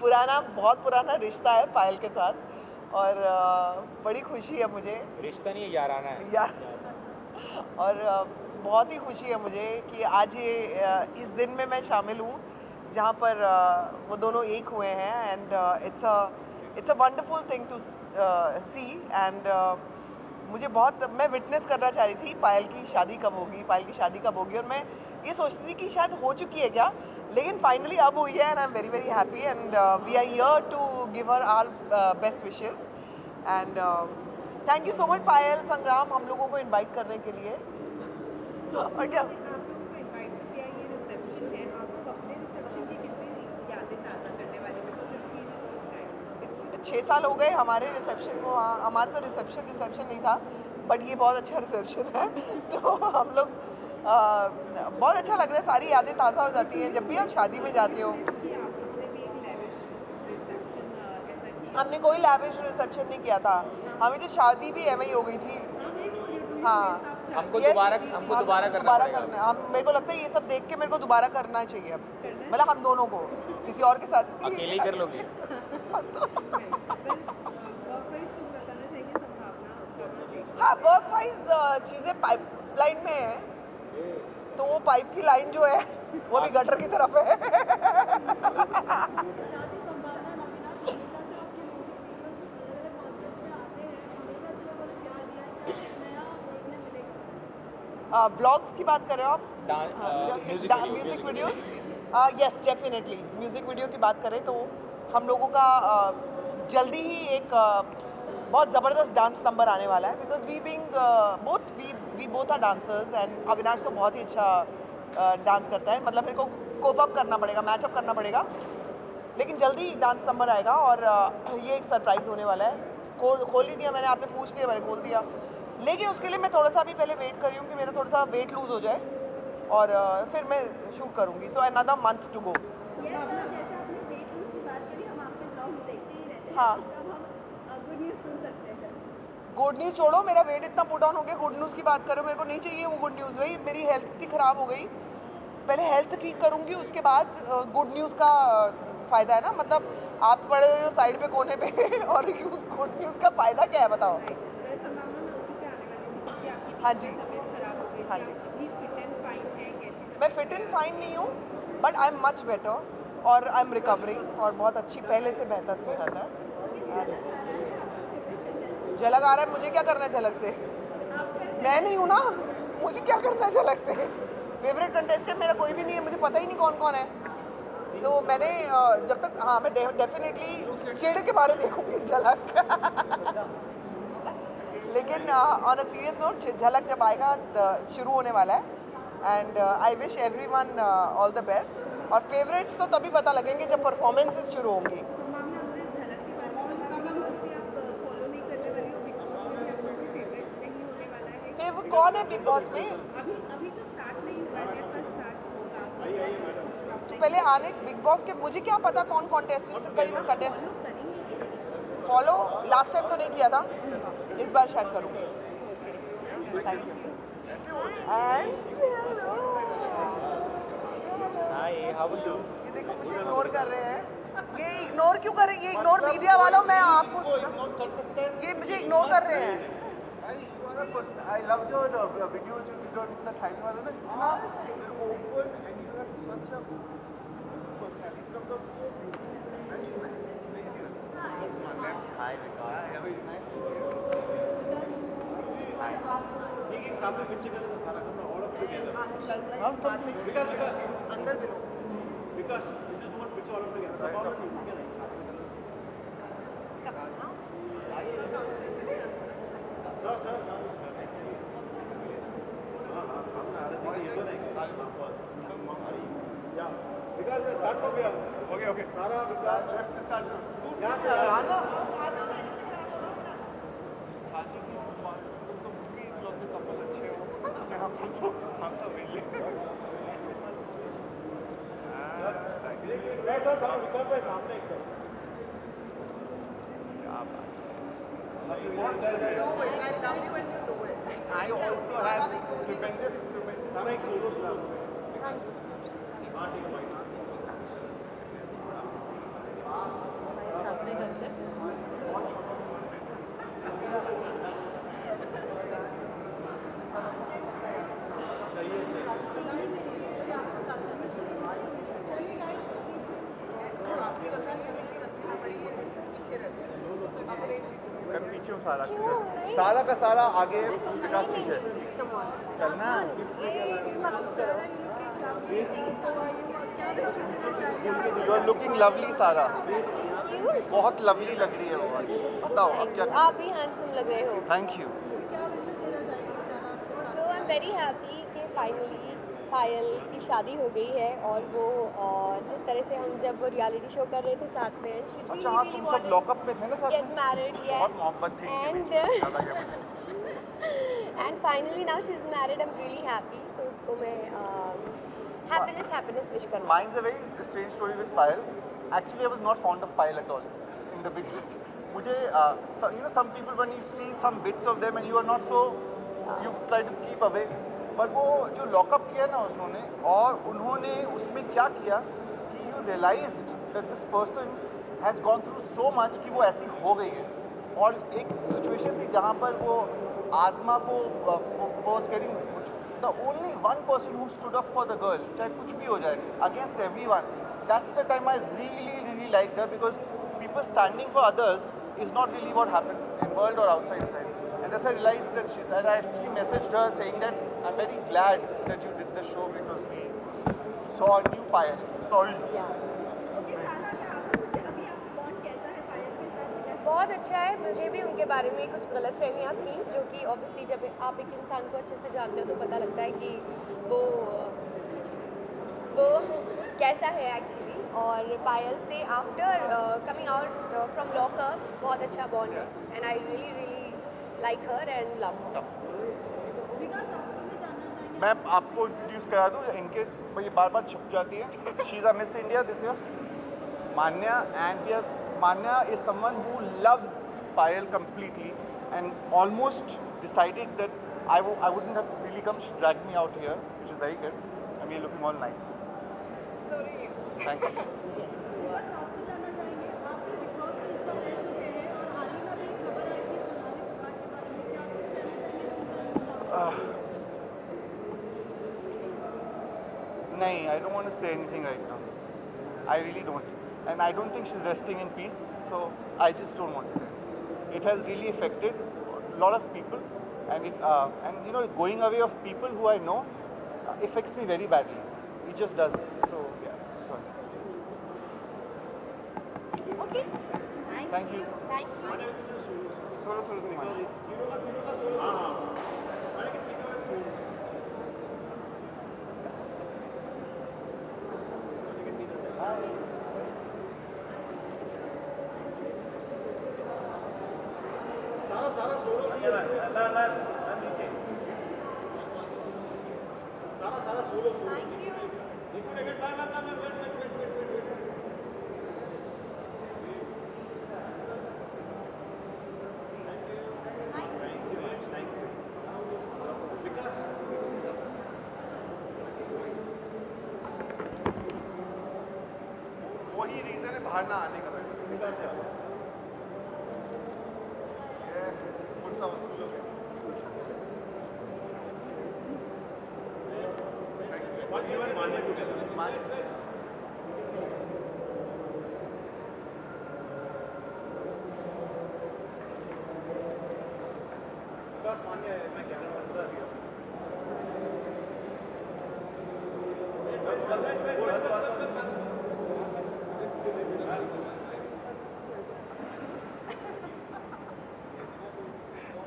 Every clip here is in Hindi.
पुराना, बहुत पुराना रिश्ता है पायल के साथ और बड़ी खुशी है मुझे। रिश्ता नहीं है, याराना है। यार और बहुत ही खुशी है मुझे कि आज ये इस दिन में मैं शामिल हूँ जहाँ पर वो दोनों एक हुए हैं and it's a wonderful thing to see and मुझे बहुत, मैं विटनेस करना चाह रही थी पायल की शादी कब होगी, पायल की शादी कब होगी, और मैं ये सोचती थी कि शायद हो चुकी है क्या, लेकिन फाइनली अब हुई है and I am very very happy and we are here to give her our best wishes and thank you so much Payal, Sangram, हम लोगों को इनवाइट करने के लिए। और क्या आप लोगों को इनवाइट तो किया, ये रिसेप्शन है, आप लोग अपने रिसेप्शन की कितनी यादें ताज़ा करने वाले, because it's been a long time. 6 साल हो गए हमारे रिसेप्शन को। हाँ, हमारा तो रिसेप्शन नहीं था, बट ये बहुत अच्छा रिसेप्शन है। तो हम लोग बहुत अच्छा लग रहा है, सारी यादें ताज़ा हो जाती हैं जब भी आप शादी में जाते हो। कि आप लोगों ने भी एक लैविश रिसेप्शन ऐसा किया। हमने कोई लैविश रिसेप्शन नहीं किया था, हमें तो शादी भी एम ही हो गई थी। हाँ, मैं बोल रही हूँ, हाँ, हमको Yes, दोबारा दोबारा करना करना, हम, मेरे को लगता है ये सब देख के मेरे को दोबारा करना चाहिए अब, मतलब हम दोनों को, किसी और के साथ नहीं। अकेले ही कर लोगे? हाँ, वर्क वाइज चीज़ें पाइपलाइन में है, तो वो पाइप की लाइन जो है वो भी गटर की तरफ है। व्लॉग्स की बात कर रहे हो आप? Music videos? Yes, definitely music video की बात करें तो हम लोगों का जल्दी ही एक बहुत ज़बरदस्त डांस नंबर आने वाला है, because we being we both are dancers and Avinash तो बहुत ही अच्छा डांस करता है, मतलब मेरे को कोप अप करना पड़ेगा, मैच अप करना पड़ेगा, लेकिन जल्दी डांस नंबर आएगा और ये एक सरप्राइज़ होने वाला है। खोल ही दिया मैंने, आपने पूछ लिया, मैंने खोल दिया, लेकिन उसके लिए मैं थोड़ा सा अभी पहले वेट कर रही हूँ कि मेरा थोड़ा सा वेट लूज़ हो जाए और फिर मैं शूट करूँगी। So another month to go. हाँ, गुड न्यूज़ छोड़ो, मेरा वेट इतना पुट ऑन हो गया, गुड न्यूज़ की बात करो, मेरे को नहीं चाहिए वो गुड न्यूज़। भाई मेरी हेल्थ इतनी ख़राब हो गई, पहले हेल्थ ठीक करूँगी, उसके बाद गुड न्यूज़ का फ़ायदा है ना, मतलब आप पड़े हुए हो साइड पे कोने पे और गुड न्यूज़ का फ़ायदा क्या है बताओ? हाँ जी, हाँ जी, मैं फिट एंड फाइन नहीं हूँ, but I am much better और आई एम रिकवरिंग, और बहुत अच्छी, पहले से बेहतर सेहत है। झलक आ रहा है, मुझे क्या करना है झलक से? मैं नहीं हूँ ना, मुझे क्या करना है झलक से? फेवरेट कंटेस्टेंट मेरा कोई भी नहीं है, मुझे पता ही नहीं कौन कौन है। तो मैंने जब तक, हाँ, मैं डेफिनेटली चिड़ के बारे देखूंगी झलक। लेकिन ऑन अ सीरियस नोट, झलक जब आएगा शुरू होने वाला है and I wish everyone all the best, और फेवरेट्स तो तभी पता लगेंगे जब परफॉर्मेंसेस शुरू होंगी। वो कौन है बिग बॉस में? तो पहले आने बिग बॉस के, मुझे क्या पता कौन कॉन्टेस्टेंट, कहीं मैं कंटेस्टेंट फॉलो लास्ट टाइम तो नहीं किया था, इस बार शायद करूँगी। Thank you and hi, how are you? ये देखो मुझे इग्नोर कर रहे हैं, ये इग्नोर क्यों करें, ये इग्नोर मीडिया वालों, मैं आपको, कर सकते हैं, ये मुझे इग्नोर कर रहे हैं। I love your videos you did on the Thailand वाला ना, इतना open and you have such a personality, comes out so beautiful, very nice. Thank you. That's my man. Hi Vikas. Hi, very nice to meet you. Hi. एक साथ में पिक्चर करना सारा करना all of together. हम सब विकास अंदर मिलो। विकास we just want picture all of together. सब all of together sir sir Vikas start हो गया। ओके ओके सारा विकास लेफ्ट से स्टार्ट कर, यहाँ से आना। शादी की तुम तो मूवी इकलौते कपल अच्छे हो, हम तो मिले। ऐसा सामने विकास भाई, सामने एकदम क्या बात। I love you when you know it. I also have tremendous सारा एक सोलो सुना। साथ में करते हैं। आपकी गलती नहीं है, मेरी गलती है, बड़ी पीछे रहते हैं अपने चीज़ों में। मैं पीछे हूँ सारा के सारा का सारा आगे विकास पीछे चलना यू आर लुकिंग लवली सारा बहुत लवली लग रही है वो आज बताओ अब क्या आप भी हैंडसम लग रहे हो। Thank you so I am very happy कि फाइनली पायल की शादी हो गई है और वो जिस तरह से हम जब वो रियलिटी शो कर रहे थे साथ में अच्छा हाँ तुम सब लॉकअप में थे ना साथ गेट में मैरिड बहुत मोहब्बत थी इनके बीच में, ज़्यादा क्या बताऊं। And finally now she is married I am really happy so उसको मैं हैप्पीनेस विश करना Mine's a very strange story with Payal. Actually, I was not fond of Payal at all in the beginning. मुझे, you know, some people when you see some bits of them and you are not so, you try to keep away. पर वो जो लॉकअप किया ना उन्होंने और उन्होंने उसमें क्या किया कि you realized that this person has gone through so much कि वो ऐसी हो गई है और एक सिचुएशन थी जहाँ पर वो आज़मा को was getting the only one person who stood up for the girl, चाहे कुछ भी हो जाए, against everyone. That's the time I really liked her because people standing for others is not really what happens in world or outside side. And as I realized that I actually messaged her saying that I'm very glad that you did the show because we saw a new Payal. Sorry. बहुत अच्छा है मुझे भी उनके बारे में कुछ गलत फहमियाँ थी जो कि ऑब्वियसली जब आप एक इंसान को अच्छे से जानते हो तो पता लगता है कि वो कैसा है एक्चुअली और पायल से after coming out from locker बहुत अच्छा बॉन्ड है and I really like her and love मैं आपको इंट्रोड्यूस करा दूँ इनकेस ये बार बार छुप जाती है she is a Miss India this year Manya and we are Manya is someone who loves Payal completely and almost decided that I wouldn't have really come. She dragged me out here, which is very good. And we're looking all nice. Sorry. Thank you. नहीं, I don't want to say anything right now. I really don't. And I don't think she's resting in peace, so I just don't want to say anything. It has really affected a lot of people, and and you know, going away of people who I know affects me very badly. It just does. So yeah, sorry. Okay. Thank you. Thank you. Solo. वही रीजन है बाहर ना आने का ये कुर्ता वसूल हो गया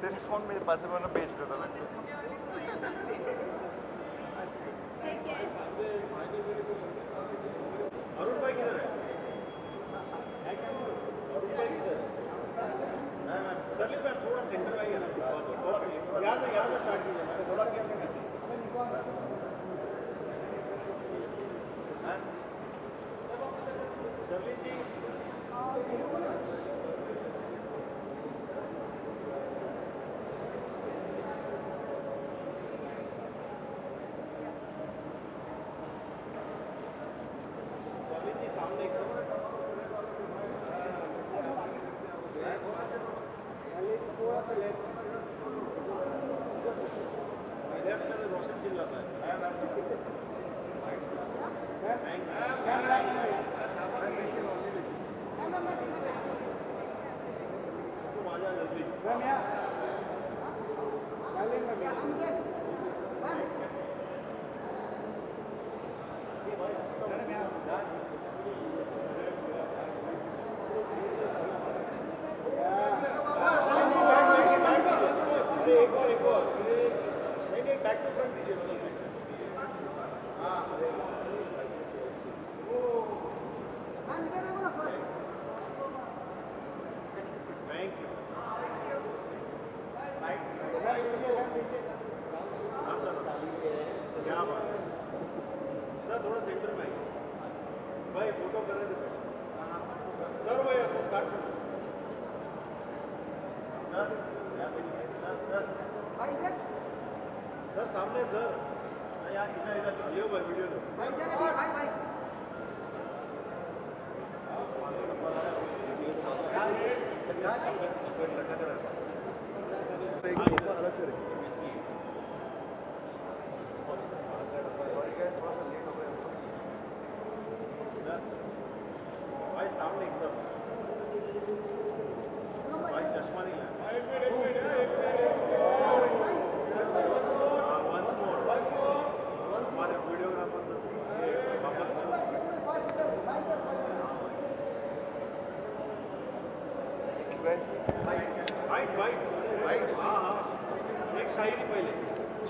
तेरे फोन मेरे पास है मैं भेज देता मैं Take care. अरुण भाई किधर है चलिए मैं थोड़ा सेंटर में यहाँ से स्टार्ट कीजिए थोड़ा पीछे चलिए जी सामने एक ऊपर अलग से रखिए। सॉरी गाइस, थोड़ा सा लेट हो गए। भाई सामने एकदम भाई चश्मा नहीं लाया। हमारे वीडियोग्राफर वापस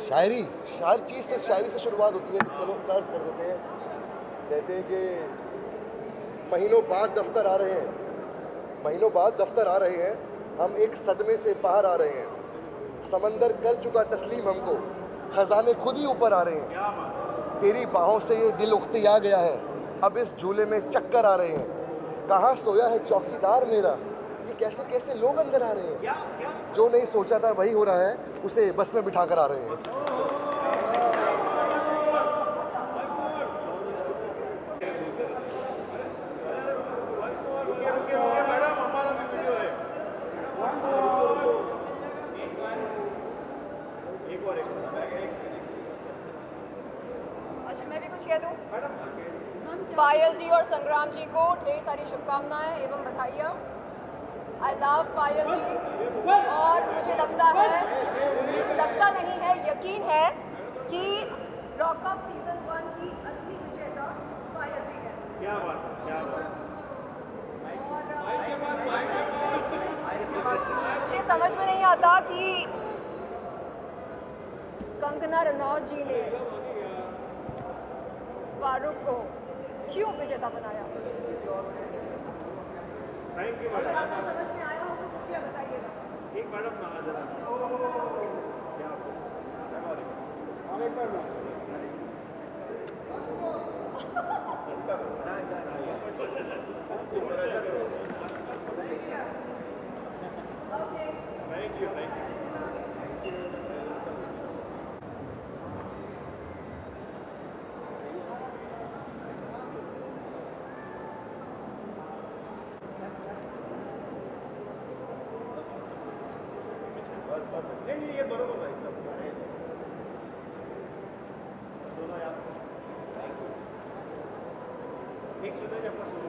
शायरी, हर चीज़ से शायरी से शुरुआत होती है। तो चलो कर्ज कर देते हैं। कहते हैं कि महीनों बाद दफ्तर आ रहे हैं, महीनों बाद दफ्तर आ रहे हैं, हम एक सदमे से बाहर आ रहे हैं। समंदर कर चुका तस्लीम हमको, खजाने खुद ही ऊपर आ रहे हैं। तेरी बाहों से ये दिल उख्तिया गया है, अब इस झूले में चक्कर आ रहे हैं। कहाँ सोया है चौकीदार मेरा, ये कैसे कैसे लोग अंदर आ रहे हैं। जो नहीं सोचा था वही हो रहा है, उसे बस में बिठा कर आ रहे हैं। अच्छा, मैं भी कुछ कह दूं? पायल जी और संग्राम जी को ढेर सारी शुभकामनाएं एवं बधाइयाँ। आई लव पायल जी, और मुझे लगता है, सिर्फ लगता नहीं है, यकीन है कि लॉकअप सीजन 1 की असली विजेता पायल जी है। क्या बात है, क्या बात और मुझे समझ में नहीं आता कि कंगना रनौत जी ने फारूक को क्यों विजेता बनाया। अगर आपको समझ में आया हो तो कृपया बताइएगा। एक मैडम ना जरा क्या okay, thank you, thank you. नहीं, ये बरोबर है एकदम। दोनों यार एक सुने जब का सुनो,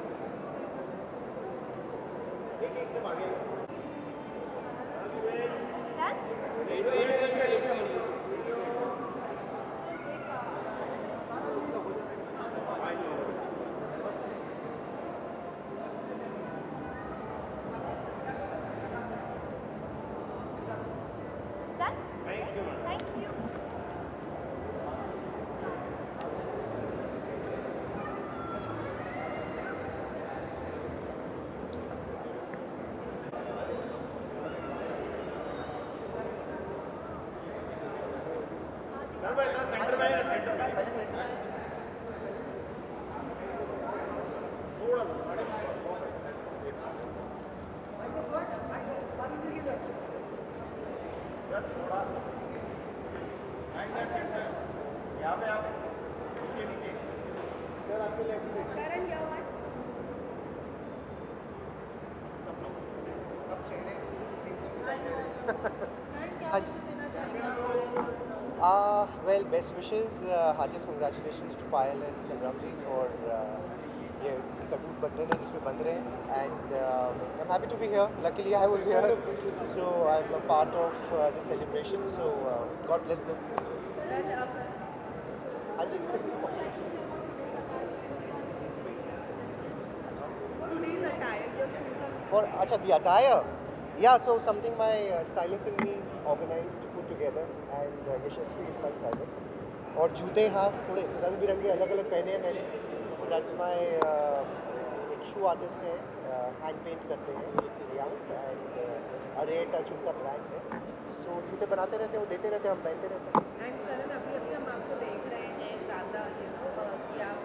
एक से आगे थैंक यू। सेंटर में थोड़ा यहाँ पे आप नीचे नीचे सर, आपके लेफ्ट में करण यवन, सब लोग अब चेहरे हाँ जी। Well, best wishes, heartiest congratulations to Payal and Sangram ji for ये कटूट बन रहे हैं जिसमें बन रहे हैं and I'm happy to be here. Luckily I was here, so I'm a part of the celebration. So God bless them. हाँ जी. Today's attire, your shoes are For acha the attire, yeah. So something my stylist and me organized to put together, and Yashasvi is my stylist. और जूते हाँ थोड़े रंग बिरंगे अलग अलग पहने हैं मैंने. So that's my एक शू आर्टिस्ट है, हैंड पेंट करते हैं यंग, एंड अरे टच उनका ब्रांड है. सो जूते बनाते रहते हैं, वो देते रहते हैं, हम पहनते रहते हैं. एंड करण अभी अभी हम आपको देख रहे हैं ज़्यादा कि आप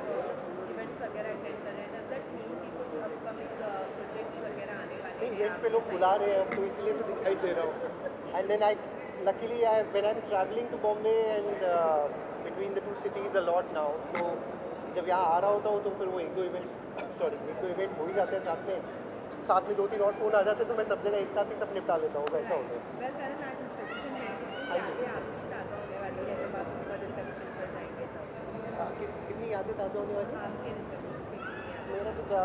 इवेंट्स वगैरह अटेंड कर रहे हैं. डज दैट मीन कि कुछ अपकमिंग प्रोजेक्ट्स वगैरह आने वाले नहीं, हैं? इवेंट्स पे लोग बुला रहे हैं अब, तो इसलिए मैं दिखाई दे रहा हूँ. And then I luckily when I'm traveling to Bombay and between the two cities a lot now, so जब यहाँ आ रहा होता हूँ तो फिर वो एक दो इवेंट हो ही जाते हैं साथ में 2-3 और फ़ोन आ जाते हैं, तो मैं सब जगह एक साथ ही सब निपटा लेता हूँ. वैसा हो गया. वेल करण, आज रिसेप्शन है, हाँ जी. यादें आपकी ताज़ा होने वाली है जब आप ऊपर रिसेप्शन पर जाएंगे तो कितनी यादें ताज़ा होने वाली हैं? आपके रिसेप्शन की कितनी यादें? मेरा तो क्या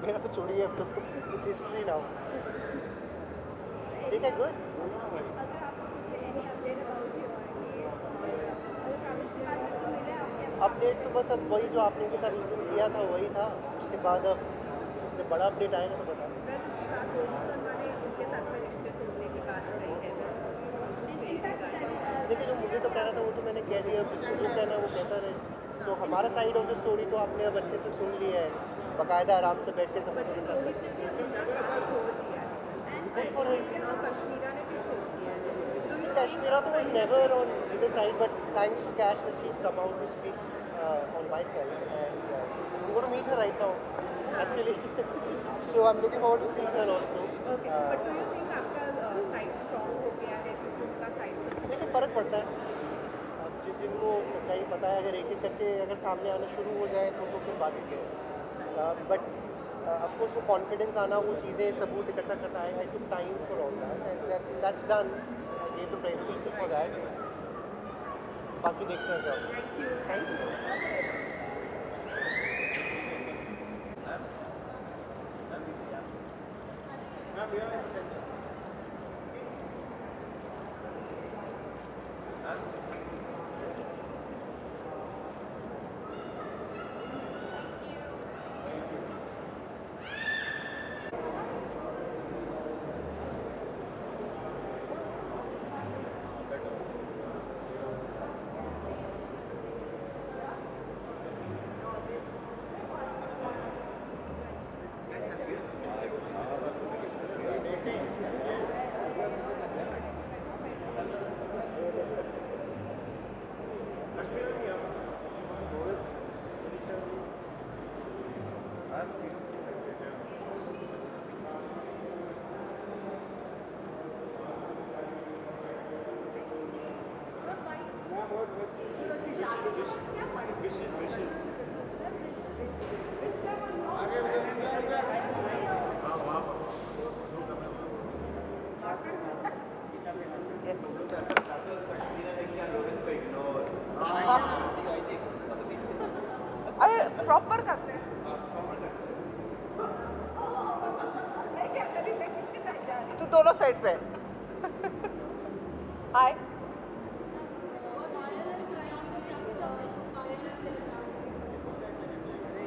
मेरा तो छोड़िए अब तो, इट्स हिस्ट्री नाउ. ठीक है, गुड. अगर आपको मुझे any update about your case और अगर काफी बात तो मिले आपके अपडेट तो बस अब वही जो आपने के साथ उस दिन किया था वही था. उसके बाद अब जब बड़ा अपडेट आएगा तो बता. वेल उसकी बात हो रही तो हमारे उनके साथ में रिश्ते तोड़ने की बात हो रही है. देखिए, जो मुझे तो कहना था वो तो मैंने कह दिया, जिसको जो कहना है वो कहता रहे. सो हमारा साइड ऑफ द स्टोरी तो आपने अब अच्छे से सुन लिया है, बाकायदा आराम से बैठ के सब लोगों के साथ. छोड़ दिया है. Good for him. कश्मीरा ने भी छोड़ दिया है. Kashmira was never on either side, but thanks to Cash that she's come out to speak on my side, and I'm going to meet her right now, actually. So I'm looking forward to seeing her also. Okay, but do you think आपका साइड स्ट्रॉन्ग हो गया है क्योंकि उनका साइड देखिए, फ़र्क पड़ता है. अब जिनको सच्चाई पता है, अगर एक एक करके अगर सामने आना शुरू हो जाए तो फिर बात ही है. बट ऑफकोर्स वो कॉन्फिडेंस आना, वो चीज़ें सबूत इकट्ठा करना, I took time for all that, and that's done. ये तो प्लीज फॉर दैट. बाकी देखते हैं क्या होता है. Thank you. Yes. अरे प्रॉपर करते हैं. तू दोनों साइड पे. हाय.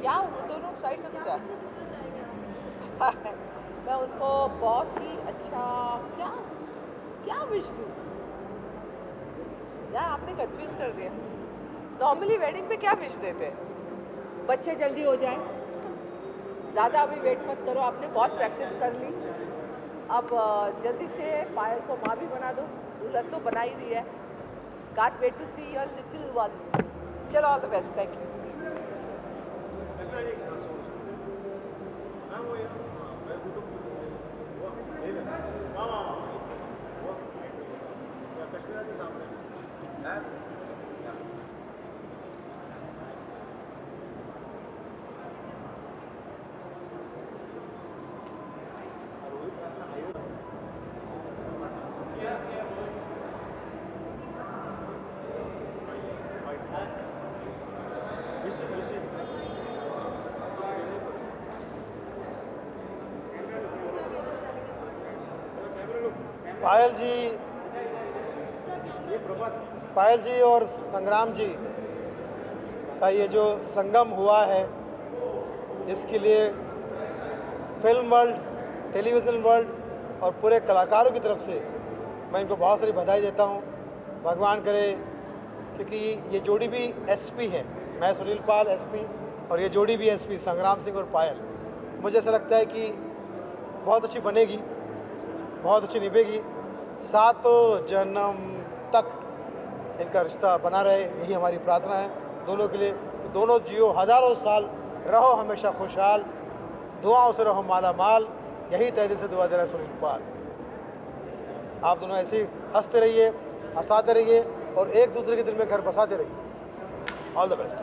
क्या वो दोनों साइड से कुछ है? मैं उनको बहुत ही अच्छा क्या विश दूँ यार, आपने कंफ्यूज कर दिया. नॉर्मली वेडिंग पे क्या विश देते हैं? बच्चे जल्दी हो जाए, ज़्यादा अभी वेट मत करो, आपने बहुत प्रैक्टिस कर ली, अब जल्दी से पायल को माँ भी बना दो. दुल्हन तो बना ही दी है. Can't wait to see your little ones. चलो, all the best. Thank you. Payal ji और संग्राम जी का ये जो संगम हुआ है, इसके लिए फिल्म वर्ल्ड, टेलीविज़न वर्ल्ड और पूरे कलाकारों की तरफ से मैं इनको बहुत सारी बधाई देता हूँ। भगवान करे, क्योंकि ये जोड़ी भी एसपी है, मैं सुनील पाल एसपी और ये जोड़ी भी एसपी संग्राम सिंह और पायल। मुझे ऐसा लगता है कि बहुत अच्छी बनेगी, बहुत अच्छी निभेगी, सातों जन्म तक इनका रिश्ता बना रहे, यही हमारी प्रार्थना है दोनों के लिए। तो दोनों जियो हज़ारों साल, रहो हमेशा खुशहाल, दुआओं से रहो माला माल, यही तहे दिल से दुआ दे रहा है सुनील पाल। आप दोनों ऐसे ही हंसते रहिए, हंसाते रहिए और एक दूसरे के दिल में घर बसाते रहिए। All the best.